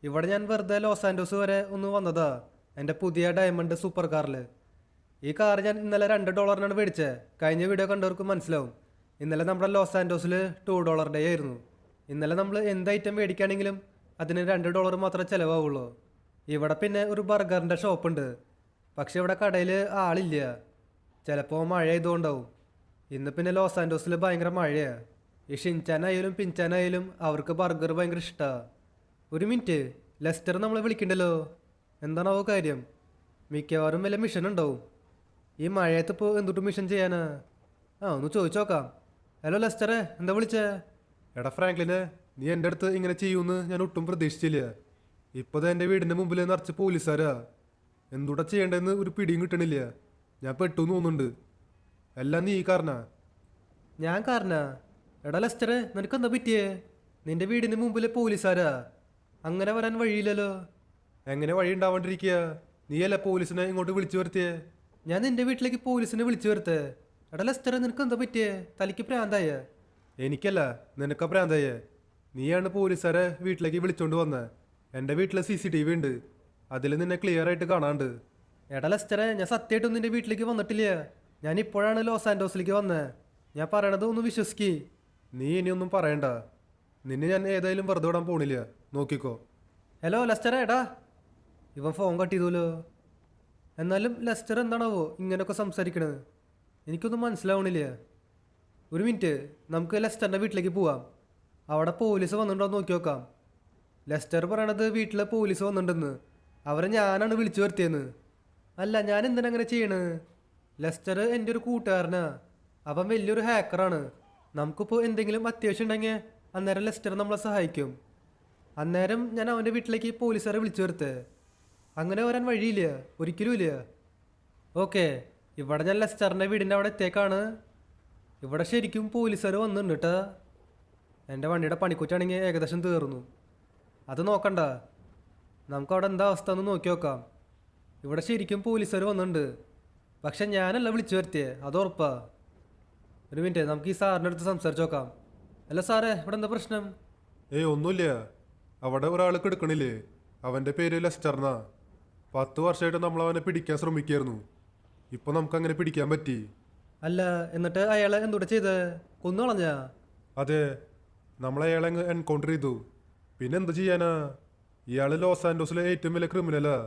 ഇവിടെ ഞാൻ വെറുതെ ലോസ് ആൻഡോസ് വരെ ഒന്ന് വന്നതാ. എൻ്റെ പുതിയ ഡയമണ്ട് സൂപ്പർ കാറിൽ. ഈ കാർ ഞാൻ ഇന്നലെ $2 മേടിച്ചത്. കഴിഞ്ഞ വീഡിയോ കണ്ടവർക്ക് മനസ്സിലാവും. ഇന്നലെ നമ്മുടെ ലോസ് ആൻഡോസിൽ $2 ഡേ ആയിരുന്നു. ഇന്നലെ നമ്മൾ എന്ത് ഐറ്റം മേടിക്കുകയാണെങ്കിലും അതിന് $2 മാത്രമേ ചിലവാവുള്ളൂ. ഇവിടെ പിന്നെ ഒരു ബർഗറിൻ്റെ ഷോപ്പുണ്ട്. പക്ഷെ ഇവിടെ കടയിൽ ആളില്ല. ചിലപ്പോൾ മഴ ആയതുകൊണ്ടാവും. ഇന്ന് പിന്നെ ലോസ് ആൻഡോസിൽ ഭയങ്കര മഴയാണ്. ഈ ഷിൻചാനായാലും പിൻചാനായാലും അവർക്ക് ബർഗർ ഭയങ്കര ഇഷ്ടമാണ്. ഒരു മിനിറ്റ്, ലെസ്റ്റർ നമ്മളെ വിളിക്കണ്ടല്ലോ. എന്താണാവോ കാര്യം? മിക്കവാറും വല്ല മിഷൻ ഉണ്ടാവും. ഈ മഴയത്ത് ഇപ്പോൾ എന്തുട്ട് മിഷൻ ചെയ്യാനാ? ഒന്ന് ചോദിച്ചു നോക്കാം. ഹലോ ലെസ്റ്ററെ, എന്താ വിളിച്ചേ? എടാ ഫ്രാങ്ക്ലിനെ, നീ എൻ്റെ അടുത്ത് ഇങ്ങനെ ചെയ്യുമെന്ന് ഞാൻ ഒട്ടും പ്രതീക്ഷിച്ചില്ല. ഇപ്പോൾ എൻ്റെ വീടിൻ്റെ മുമ്പിൽ നിറച്ച് പോലീസുകാരാ. എന്തുകൂടെ ചെയ്യേണ്ടതെന്ന് ഒരു പിടിയും കിട്ടണില്ല. ഞാൻ പെട്ടു തോന്നുന്നുണ്ട്. എല്ലാം നീ കാരണാ. ഞാൻ കാരണാ? എടാ ലെസ്റ്ററെ, നിനക്കെന്താ പറ്റിയേ? നിന്റെ വീടിന് മുമ്പിൽ പോലീസുകാരാ? അങ്ങനെ വരാൻ വഴിയില്ലല്ലോ. എങ്ങനെ വഴി ഉണ്ടാവാണ്ടിരിക്കുക? നീയല്ല പോലീസിനെ ഇങ്ങോട്ട് വിളിച്ചു വരുത്തിയേ. ഞാൻ നിന്റെ വീട്ടിലേക്ക് പോലീസിനെ വിളിച്ചു വരുത്തേ? എടാ ലെസ്റ്ററെ, നിനക്കെന്താ പറ്റിയേ? തലയ്ക്ക് പ്രാന്തായ? എനിക്കല്ല, നിനക്ക പ്രാന്തായേ. നീയാണ് പോലീസുകാരെ വീട്ടിലേക്ക് വിളിച്ചോണ്ട് വന്നത്. എൻ്റെ വീട്ടിൽ CCTV ഉണ്ട്. അതിൽ നിന്നെ ക്ലിയർ ആയിട്ട് കാണാണ്ട്. എടാ ലെസ്റ്ററെ, ഞാൻ സത്യമായിട്ടും നിന്റെ വീട്ടിലേക്ക് വന്നിട്ടില്ല. ഞാൻ ഇപ്പോഴാണ് ലോസ് ആൻഡോസിലേക്ക് വന്നത്. ഞാൻ പറയണത് ഒന്ന് വിശ്വസിക്ക്. നീ ഇനിയൊന്നും പറയണ്ട. നിന്നെ ഞാൻ ഏതായാലും വെറുതെ വിടാൻ പോണില്ല. നോക്കിക്കോ. ഹലോ ലെസ്റ്ററെ, എടാ ഇവൻ ഫോൺ കട്ട് ചെയ്തോലോ. എന്നാലും ലെസ്റ്റർ എന്താണാവോ ഇങ്ങനെയൊക്കെ സംസാരിക്കണത്? എനിക്കൊന്നും മനസ്സിലാവണില്ല. ഒരു മിനിറ്റ്, നമുക്ക് ലെസ്റ്ററിൻ്റെ വീട്ടിലേക്ക് പോവാം. അവിടെ പോലീസ് വന്നിട്ടുണ്ടോ നോക്കി നോക്കാം. ലെസ്റ്റർ പറയണത് വീട്ടിൽ പോലീസ് വന്നിട്ടുണ്ടെന്ന്. അവരെ ഞാനാണ് വിളിച്ചു വരുത്തിയെന്ന്. അല്ല, ഞാൻ എന്തിനാ അങ്ങനെ ചെയ്യണ്? ലെസ്റ്റർ എൻ്റെ ഒരു കൂട്ടുകാരനാ. അവൻ വലിയൊരു ഹാക്കറാണ്. നമുക്കിപ്പോൾ എന്തെങ്കിലും അത്യാവശ്യം ഉണ്ടെങ്കിൽ അന്നേരം ലെസ്റ്റർ നമ്മളെ സഹായിക്കും. അന്നേരം ഞാൻ അവൻ്റെ വീട്ടിലേക്ക് പോലീസുകാരെ വിളിച്ചു വരുത്തേ. അങ്ങനെ വരാൻ വഴിയില്ല, ഒരിക്കലും ഇല്ല. ഓക്കെ, ഇവിടെ ഞാൻ ലെസ്റ്ററിൻ്റെ വീടിൻ്റെ അവിടെ എത്തിയേക്കാണ്. ഇവിടെ ശരിക്കും പോലീസുകാർ വന്നിട്ടുണ്ട് കേട്ടോ. എൻ്റെ വണ്ടിയുടെ പണിക്കുറ്റാണെങ്കിൽ ഏകദേശം തീർന്നു. അത് നോക്കണ്ട, നമുക്കവിടെ എന്താ അവസ്ഥ എന്ന് നോക്കി നോക്കാം. ഇവിടെ ശരിക്കും പോലീസുകാർ വന്നിട്ടുണ്ട്. പക്ഷെ ഞാനല്ല വിളിച്ചു വരുത്തിയേ, അത് ഉറപ്പാ. ഒരു മിനിറ്റ്, നമുക്ക് ഈ സാറിൻ്റെ അടുത്ത് സംസാരിച്ച് നോക്കാം. അല്ല സാറേ, ഇവിടെ എന്താ പ്രശ്നം? ഒന്നുമില്ല. അവിടെ ഒരാൾ കിടക്കണില്ലേ? അവൻ്റെ പേര് ലെസ്റ്റർന്നാ. 10 വർഷമായിട്ട് നമ്മൾ അവനെ പിടിക്കാൻ ശ്രമിക്കായിരുന്നു. ഇപ്പോൾ നമുക്കങ്ങനെ പിടിക്കാൻ പറ്റി. അല്ല, എന്നിട്ട് അയാളെ എന്തുകൂടെ ചെയ്ത് കൊന്നു കളഞ്ഞാ? അതെ, നമ്മളയാളെ എൻകൗണ്ടർ ചെയ്തു. പിന്നെ എന്ത് ചെയ്യാനാ? ഇയാൾ ലോസ് ആൻഡോസിലെ ഏറ്റവും വലിയ ക്രിമിനലാ.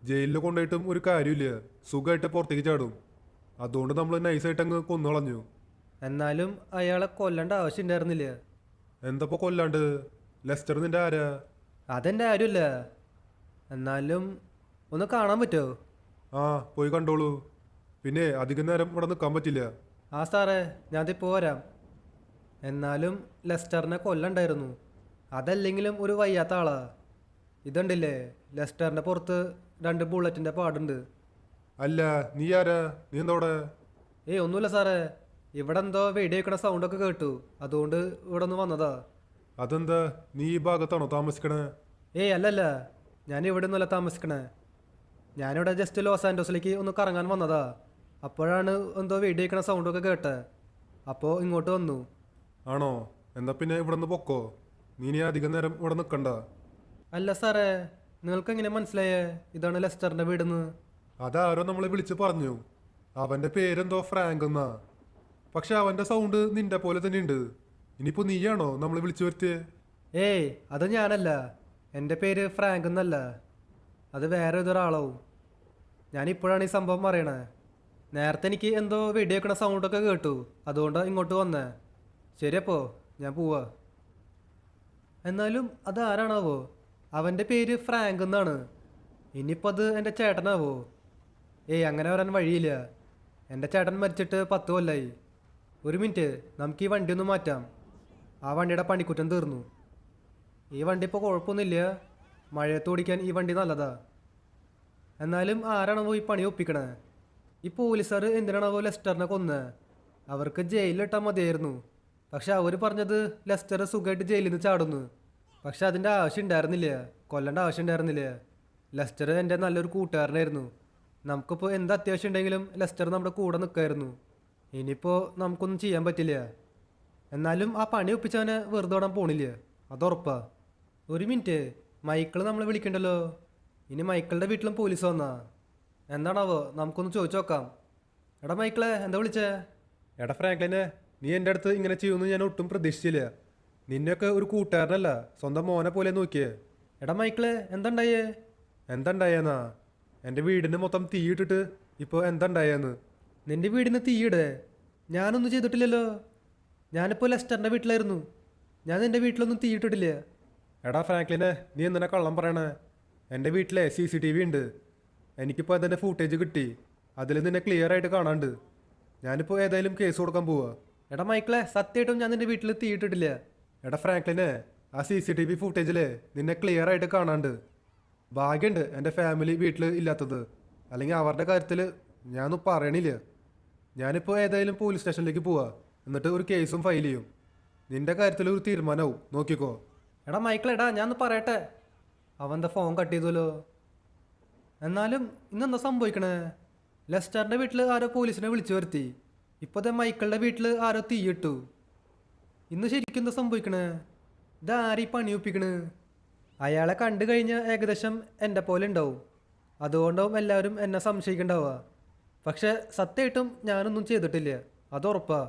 ജയിലിൽ കൊണ്ടുപോയിട്ടും ഒരു കാര്യമില്ല. സുഖമായിട്ട് പുറത്തേക്ക് ചാടും. അതുകൊണ്ട് നമ്മൾ നൈസായിട്ട് അങ്ങ് കൊന്നു കളഞ്ഞു. എന്നാലും അയാളെ കൊല്ലേണ്ട ആവശ്യം ഉണ്ടായിരുന്നില്ല. എന്തപ്പോൾ കൊല്ലാണ്ട്? ലെസ്റ്റർ നിന്റെ ആരാ? അതെൻ്റെ ആരുമല്ല. എന്നാലും ഒന്ന് കാണാൻ പറ്റുമോ? ആ, പോയി കണ്ടോളൂ. പിന്നെ അധികം നേരം ഇവിടെ നിൽക്കാൻ പറ്റില്ല. ആ സാറേ, ഞാനിപ്പോൾ വരാം. എന്നാലും ലെസ്റ്ററിനെ കൊല്ലണ്ടായിരുന്നു. അതല്ലെങ്കിലും ഒരു വയ്യാത്ത ആളാ. ഇതുണ്ടില്ലേ, ലെസ്റ്ററിൻ്റെ പുറത്ത് 2 ബുള്ളറ്റിൻ്റെ പാടുണ്ട്. അല്ല, നീ ആരാ? നീ എന്താ ഇവിടെ? ഒന്നുമില്ല സാറേ, ഇവിടെ എന്തോ വെടി വയ്ക്കണ സൗണ്ടൊക്കെ കേട്ടു. അതുകൊണ്ട് ഇവിടെ ഒന്ന് വന്നതാ. അതെന്താ, നീ ഈ ഭാഗത്താണോ താമസിക്കണേ? അല്ലല്ല, ഞാൻ ഇവിടെ ഒന്നുമല്ല താമസിക്കണേ. ഞാനിവിടെ ജസ്റ്റ് ലോസ് ആൻഡോസിലേക്ക് ഒന്ന് കറങ്ങാൻ വന്നതാ. അപ്പോഴാണ് എന്തോ വെടി വയ്ക്കണ സൗണ്ടൊക്കെ കേട്ടത്. അപ്പോൾ ഇങ്ങോട്ട് വന്നു. ആണോ? എന്താ പിന്നെ ഇവിടെ നിന്ന് പൊക്കോ. നീ ഇനി അധികം നേരം ഇവിടെ നിൽക്കണ്ട. അല്ല സാറേ, നിങ്ങൾക്ക് എങ്ങനെ മനസ്സിലായേ ഇതാണ് ലെസ്റ്ററിൻ്റെ വീടെന്ന്? അതാരോ നമ്മളെ വിളിച്ച് പറഞ്ഞു. അവൻ്റെ പേരെന്തോ ഫ്രാങ്ക് എന്നാ. പക്ഷെ അവൻ്റെ സൗണ്ട് നിന്റെ പോലെ തന്നെ ഉണ്ട്. ഇനിയിപ്പോൾ നീയാണോ നമ്മളെ വിളിച്ചു വരുത്തിയേ? അത് ഞാനല്ല. എൻ്റെ പേര് ഫ്രാങ്ക് എന്നല്ല. അത് വേറെ ഏതൊരാളാവും. ഞാനിപ്പോഴാണ് ഈ സംഭവം പറയണേ. നേരത്തെ എനിക്ക് എന്തോ വെടി വയ്ക്കണ സൗണ്ടൊക്കെ കേട്ടു. അതുകൊണ്ടാണ് ഇങ്ങോട്ട് വന്നേ. ശരിയപ്പോൾ ഞാൻ പോവാ. എന്നാലും അതാരാണാവോ? അവൻ്റെ പേര് ഫ്രാങ്ക് എന്നാണ്. ഇനിയിപ്പോൾ അത് എൻ്റെ ചേട്ടനാവോ? അങ്ങനെ വരാൻ വഴിയില്ല. എൻ്റെ ചേട്ടൻ മരിച്ചിട്ട് 10 കൊല്ലമായി. ഒരു മിനിറ്റ്, നമുക്ക് ഈ വണ്ടി ഒന്ന് മാറ്റാം. ആ വണ്ടിയുടെ പണിക്കുറ്റം തീർന്നു. ഈ വണ്ടി ഇപ്പോൾ കുഴപ്പമൊന്നുമില്ല. മഴയത്ത് ഓടിക്കാൻ ഈ വണ്ടി നല്ലതാ. എന്നാലും ആരാണാവോ ഈ പണി ഒപ്പിക്കണേ? ഈ പോലീസുകാർ എന്തിനാണാവോ ലെസ്റ്ററിനെ കൊന്നത്? അവർക്ക് ജയിലിലിട്ടാൽ മതിയായിരുന്നു. പക്ഷെ അവർ പറഞ്ഞത് ലെസ്റ്റർ സുഖമായിട്ട് ജയിലിൽ നിന്ന് ചാടുന്നു. പക്ഷെ അതിൻ്റെ ആവശ്യം ഉണ്ടായിരുന്നില്ല. കൊല്ലേണ്ട ആവശ്യം ഉണ്ടായിരുന്നില്ല. ലെസ്റ്റർ എൻ്റെ നല്ലൊരു കൂട്ടുകാരനായിരുന്നു. നമുക്കിപ്പോൾ എന്ത് അത്യാവശ്യം ഉണ്ടെങ്കിലും ലെസ്റ്റർ നമ്മുടെ കൂടെ നിൽക്കുമായിരുന്നു. ഇനിയിപ്പോൾ നമുക്കൊന്നും ചെയ്യാൻ പറ്റില്ല. എന്നാലും ആ പണി ഒപ്പിച്ചവനെ വെറുതെ ഓടാൻ പോണില്ല, അതുറപ്പാ. ഒരു മിനിറ്റ്, മൈക്കിൾ നമ്മളെ വിളിക്കണ്ടല്ലോ. ഇനി മൈക്കിളുടെ വീട്ടിലും പോലീസ് വന്നാ എന്താണാവോ, നമുക്കൊന്ന് ചോദിച്ചു നോക്കാം. എടാ മൈക്കിളെ, എന്താ വിളിച്ചേ? എടാ ഫ്രാങ്ക്ലിനെ, നീ എൻ്റെ അടുത്ത് ഇങ്ങനെ ചെയ്യുമെന്ന് ഞാൻ ഒട്ടും പ്രതീക്ഷിച്ചില്ല. നിന്നെയൊക്കെ ഒരു കൂട്ടുകാരനല്ല, സ്വന്തം മോനെ പോലെ നോക്കിയേ. എടാ മൈക്കിളെ, എന്താണ്ടായേ? എന്താണ്ടായെന്നാ? എൻ്റെ വീടിന് മൊത്തം തീയിട്ടിട്ട് ഇപ്പോൾ എന്താണ്ടായെന്ന്? നിൻ്റെ വീടിന് തീയിടേ? ഞാനൊന്നും ചെയ്തിട്ടില്ലല്ലോ. ഞാനിപ്പോൾ ലെസ്റ്ററിൻ്റെ വീട്ടിലായിരുന്നു. ഞാൻ നിൻ്റെ വീട്ടിലൊന്നും തീയിട്ടിട്ടില്ല. എടാ ഫ്രാങ്ക്ലിനെ, നീ എന്തിനാ കള്ളം പറയണേ? എൻ്റെ വീട്ടിലെ CCTV ഉണ്ട്. എനിക്കിപ്പോൾ അതിൻ്റെ ഫൂട്ടേജ് കിട്ടി. അതിൽ നിന്നെ ക്ലിയർ ആയിട്ട് കാണാണ്ട്. ഞാനിപ്പോൾ ഏതായാലും കേസ് കൊടുക്കാൻ പോവാ. എടാ മൈക്കിളെ, സത്യമായിട്ടും ഞാൻ നിൻ്റെ വീട്ടിൽ തീയിട്ടിട്ടില്ല. എടാ ഫ്രാങ്ക്ലിനെ, ആ CCTV ഫൂട്ടേജിൽ നിന്നെ ക്ലിയർ ആയിട്ട് കാണാണ്ട്. ഭാഗ്യമുണ്ട് എൻ്റെ ഫാമിലി വീട്ടിൽ ഇല്ലാത്തത്, അല്ലെങ്കിൽ അവരുടെ കാര്യത്തിൽ ഞാനൊന്നും പറയണില്ല. ഞാനിപ്പോൾ ഏതായാലും പോലീസ് സ്റ്റേഷനിലേക്ക് പോവാ. എന്നിട്ട് ഒരു കേസും ഫയൽ ചെയ്യും. നിന്റെ കാര്യത്തിൽ ഒരു തീരുമാനവും നോക്കിക്കോ. എടാ മൈക്കിളെടാ, ഞാനൊന്ന് പറയട്ടെ. അവൻ്റെ ഫോൺ കട്ട് ചെയ്തല്ലോ. എന്നാലും ഇന്നെന്താ സംഭവിക്കണേ? ലെസ്റ്ററിൻ്റെ വീട്ടിൽ ആരോ പോലീസിനെ വിളിച്ചു വരുത്തി. ഇപ്പോഴത്തെ മൈക്കിളുടെ വീട്ടിൽ ആരോ തീയിട്ടു. ഇന്ന് ശരിക്കും എന്താ സംഭവിക്കണേ? ഇതാരീ പണി ഒപ്പിക്കണ്? അയാളെ കണ്ടു കഴിഞ്ഞാൽ ഏകദേശം എൻ്റെ പോലെ ഉണ്ടാവും. അതുകൊണ്ടാവും എല്ലാവരും എന്നെ സംശയിക്കണ്ടാവുക. പക്ഷെ സത്യമായിട്ടും ഞാനൊന്നും ചെയ്തിട്ടില്ല, അത് ഉറപ്പാ.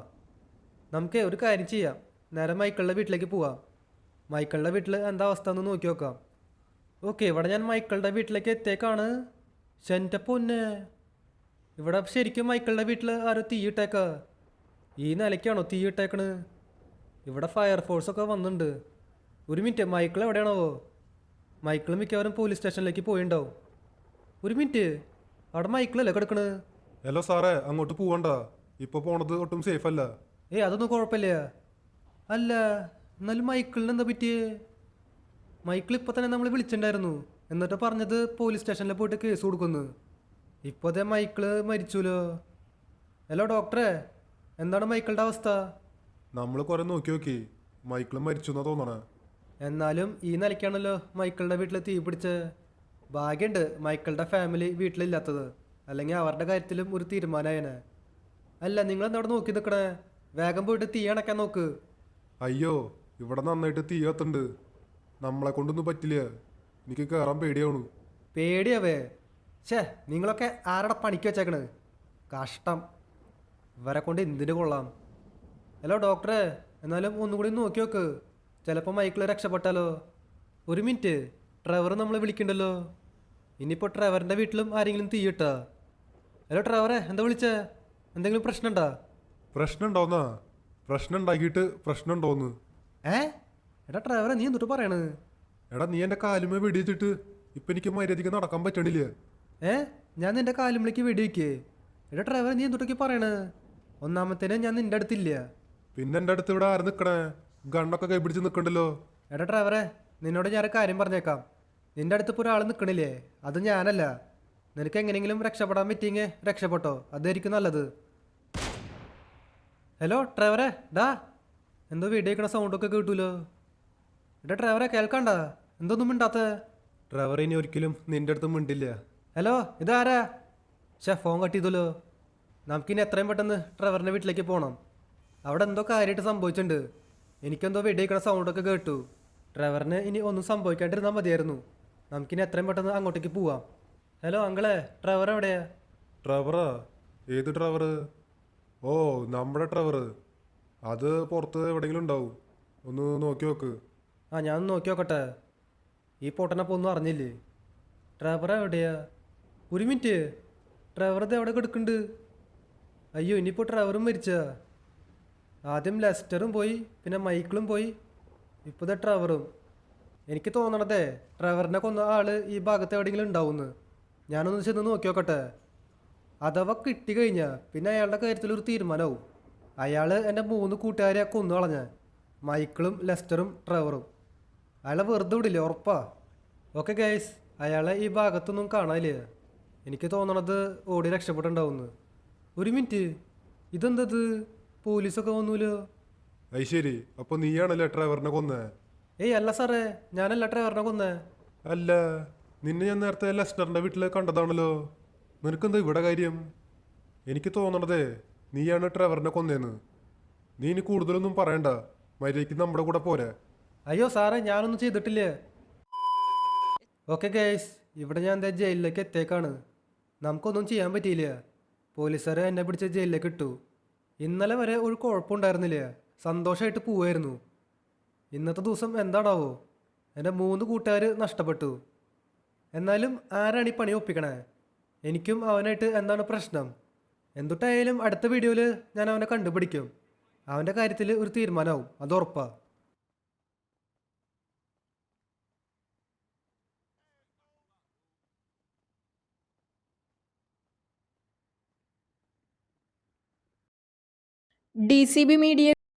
നമുക്ക് ഒരു കാര്യം ചെയ്യാം, നേരെ മൈക്കിളുടെ വീട്ടിലേക്ക് പോവാം. മൈക്കിളുടെ വീട്ടിൽ എന്താ അവസ്ഥ എന്ന് നോക്കി നോക്കാം. ഓക്കെ, ഇവിടെ ഞാൻ മൈക്കിളുടെ വീട്ടിലേക്ക് എത്തിയേക്കാണ്. എൻ്റെ പൊന്നെ, ഇവിടെ ശരിക്കും മൈക്കിളുടെ വീട്ടിൽ ആരോ തീയിട്ടേക്ക. ഈ നിലയ്ക്കാണോ തീയിട്ടേക്കണ്? ഇവിടെ ഫയർഫോഴ്സൊക്കെ വന്നിട്ടുണ്ട്. ഒരു മിനിറ്റ്, മൈക്കിൾ എവിടെയാണാവോ? മൈക്കിൾ മിക്കവാറും പോലീസ് സ്റ്റേഷനിലേക്ക് പോയിണ്ടാവും. ഒരു മിനിറ്റ്, അവിടെ മൈക്കിളല്ലേ കിടക്കണ്? ഹലോ സാറേ, അങ്ങോട്ട് പോവണ്ട. ഇപ്പോൾ പോണത് ഒട്ടും സേഫ് അല്ല. അതൊന്നും കുഴപ്പമില്ല. അല്ല, എന്നാലും മൈക്കിളിന് എന്താ പറ്റിയേ? മൈക്കിൾ ഇപ്പോൾ തന്നെ നമ്മൾ വിളിച്ചിട്ടുണ്ടായിരുന്നു. എന്നിട്ട് പറഞ്ഞത് പോലീസ് സ്റ്റേഷനിൽ പോയിട്ട് കേസ് കൊടുക്കുന്നു. ഇപ്പോൾ അതേ മൈക്കിള് മരിച്ചുല്ലോ. ഹലോ ഡോക്ടറെ, എന്താണ് മൈക്കിളുടെ അവസ്ഥ? നമ്മൾ കുറെ നോക്കി മൈക്കിൾ മരിച്ചു എന്നാ തോന്നണേ. എന്നാലും ഈ നിലയ്ക്കാണല്ലോ മൈക്കിളുടെ വീട്ടിൽ തീ പിടിച്ച്. ഭാഗ്യമുണ്ട് മൈക്കിളുടെ ഫാമിലി വീട്ടിലില്ലാത്തത്, അല്ലെങ്കിൽ അവരുടെ കാര്യത്തിലും ഒരു തീരുമാനമായേനെ. അല്ല, നിങ്ങളെന്താ അവിടെ നോക്കി നിൽക്കണേ? വേഗം പോയിട്ട് തീ അണയ്ക്കാൻ നോക്ക്. അയ്യോ, ഇവിടെ നന്നായിട്ട് തീ കത്തുണ്ട്. നമ്മളെ കൊണ്ടൊന്നും പറ്റില്ല. എനിക്ക് കയറാൻ പേടിയാവണു. പേടിയാവേ? ഛേ, നിങ്ങളൊക്കെ ആരുടെ പണിക്ക് വെച്ചേക്കണ്? കഷ്ടം, ഇവരെ കൊണ്ട് എന്തിനു കൊള്ളാം. ഹലോ ഡോക്ടറെ, എന്നാലും ഒന്നുകൂടി നോക്കി നോക്ക്. ചിലപ്പോൾ മൈക്കിൾ രക്ഷപ്പെട്ടാലോ. ഒരു മിനിറ്റ്, ട്രെവർ നമ്മൾ വിളിക്കണ്ടല്ലോ. ഇനിയിപ്പോൾ ട്രെവറിൻ്റെ വീട്ടിലും ആരെങ്കിലും തീയിട്ടാ? ഹലോ ട്രെവറെ, എന്താ വിളിച്ചേ? എന്തെങ്കിലും പ്രശ്നമുണ്ടാ? പ്രശ്നം ഉണ്ടോന്നാ? പ്രശ്നം ഉണ്ടാക്കിയിട്ട് പ്രശ്നം ഉണ്ടോന്ന്? എടാ ട്രെവറെ, നീ എന്തിട്ട് പറയണ്? എടാ, നീ എൻ്റെ കാലുമേ വെടിവെച്ചിട്ട് ഇപ്പം എനിക്ക് മര്യാദയ്ക്ക് നടക്കാൻ പറ്റണില്ല. ഞാൻ നിന്റെ കാലുമ്പിളിക്ക് വെടിവെക്കേ? എടാ ട്രെവറെ, നീ എന്തിട്ടൊക്കെ പറയണ്? ഒന്നാമത്തേനെ ഞാൻ നിന്റെ അടുത്തില്ല. പിന്നെ എൻ്റെ അടുത്ത് ഇവിടെ ആര് നിൽക്കണേ? ഗണ്ണൊക്കെ കൈപിടിച്ച് നിൽക്കണ്ടല്ലോ. എടാ ട്രെവറെ, നിന്നോട് ഞാൻ കാര്യം പറഞ്ഞേക്കാം. നിന്റെ അടുത്ത് ഇപ്പോൾ ഒരാൾ നിൽക്കണില്ലേ? അത് ഞാനല്ല. നിനക്ക് എങ്ങനെയെങ്കിലും രക്ഷപ്പെടാൻ പറ്റിയെങ്കിൽ രക്ഷപ്പെട്ടോ, അതായിരിക്കും നല്ലത്. ഹലോ ട്രെവറെ, ഡാ, എന്തോ വെടിവെക്കണ സൗണ്ടൊക്കെ കേട്ടൂലോ. എടാ ട്രെവറെ, കേൾക്കണ്ട? എന്തൊന്നും മിണ്ടാത്ത? ട്രെവർ ഇനി ഒരിക്കലും നിന്റെ അടുത്ത് മിണ്ടില്ല. ഹലോ, ഇതാരാ? ഫോൺ കട്ട് ചെയ്തല്ലോ. നമുക്കിനി എത്രയും പെട്ടെന്ന് ട്രെവറിൻ്റെ വീട്ടിലേക്ക് പോകണം. അവിടെ എന്തോ കാര്യമായിട്ട് സംഭവിച്ചിട്ടുണ്ട്. എനിക്കെന്തോ വെടിവെക്കണ സൗണ്ടൊക്കെ കേട്ടു. ട്രെവറിന് ഇനി ഒന്നും സംഭവിക്കാണ്ടിരുന്നാൽ മതിയായിരുന്നു. നമുക്കിനി എത്രയും പെട്ടെന്ന് അങ്ങോട്ടേക്ക് പോവാം. ഹലോ അങ്കിളെ, ട്രെവർ എവിടെയാ? ട്രവറാ? ഏത് ട്രവർ? ഓ, നമ്മുടെ ട്രവർ. അത് പുറത്ത് എവിടെയെങ്കിലും ഉണ്ടാവും. ഒന്ന് നോക്കി നോക്ക്. ഞാൻ നോക്കി നോക്കട്ടെ. ഈ പൊട്ടനപ്പോൾ ഒന്നും അറിഞ്ഞില്ലേ? ട്രെവർ എവിടെയാ? ഒരു മിനിറ്റ്, ട്രെവർ ഇത് എവിടെ കിടക്കുന്നുണ്ട്? അയ്യോ, ഇനിയിപ്പോൾ ട്രെവറും മരിച്ചാ? ആദ്യം ലെസ്റ്ററും പോയി, പിന്നെ മൈക്കിളും പോയി, ഇപ്പോൾ ദേ ട്രെവറും. എനിക്ക് തോന്നണതേ ട്രെവറിനെ കൊന്ന ആള് ഈ ഭാഗത്ത് എവിടെയെങ്കിലും ഉണ്ടാവുമെന്ന്. ഞാനൊന്ന് ചെന്ന് നോക്കി നോക്കട്ടെ. അഥവാ കിട്ടിക്കഴിഞ്ഞാൽ പിന്നെ അയാളുടെ കാര്യത്തിൽ ഒരു തീരുമാനമാവും. അയാൾ എൻ്റെ 3 കൂട്ടുകാരെ കൊന്നു കളഞ്ഞ, മൈക്കിളും ലെസ്റ്ററും ട്രെവറും. അയാളെ വെറുതെ വിടില്ലേ, ഉറപ്പാ. ഓക്കെ ഗൈസ്, അയാളെ ഈ ഭാഗത്തൊന്നും കാണാനില്ല. എനിക്ക് തോന്നണത് ഓടി രക്ഷപ്പെട്ടുണ്ടാവുമെന്ന്. ഒരു മിനിറ്റ്, ഇതെന്തത്? പോലീസൊക്കെ വന്നൂലോ. അത് ശരി, അപ്പോൾ നീയാണല്ലേ ട്രവറിനെ കൊന്നേ? അല്ല സാറേ, ഞാനല്ല ട്രെവറിനെ കൊന്നേ. അല്ല, നിന്നെ ഞാൻ നേരത്തെ ലെസ്റ്ററിൻ്റെ വീട്ടിൽ കണ്ടതാണല്ലോ. നിനക്കെന്താ ഇവിടെ കാര്യം? എനിക്ക് തോന്നണതേ നീയാണ് ട്രെവറിനെ കൊന്നേന്ന്. നീ ഇനി കൂടുതലൊന്നും പറയണ്ട, മര്യാദയ്ക്ക് നമ്മുടെ കൂടെ പോരെ. അയ്യോ സാറേ, ഞാനൊന്നും ചെയ്തിട്ടില്ലേ. ഓക്കെ ഗൈസ്, ഇവിടെ ഞാൻ എന്താ ജയിലിലേക്ക് എത്തിയേക്കാണ്. നമുക്കൊന്നും ചെയ്യാൻ പറ്റിയില്ല. പോലീസുകാർ എന്നെ പിടിച്ച് ജയിലിലേക്ക് ഇട്ടു. ഇന്നലെ വരെ ഒരു കുഴപ്പമുണ്ടായിരുന്നില്ല, സന്തോഷമായിട്ട് പോവായിരുന്നു. ഇന്നത്തെ ദിവസം എന്താണാവോ, എൻ്റെ 3 കൂട്ടുകാർ നഷ്ടപ്പെട്ടു. എന്നാലും ആരാണ് ഈ പണി ഒപ്പിക്കണേ? എനിക്കും അവനായിട്ട് എന്താണ് പ്രശ്നം? എന്തുട്ടായാലും അടുത്ത വീഡിയോയിൽ ഞാൻ അവനെ കണ്ടുപിടിക്കും. അവൻ്റെ കാര്യത്തിൽ ഒരു തീരുമാനമാവും, അത് ഉറപ്പാ. DCB media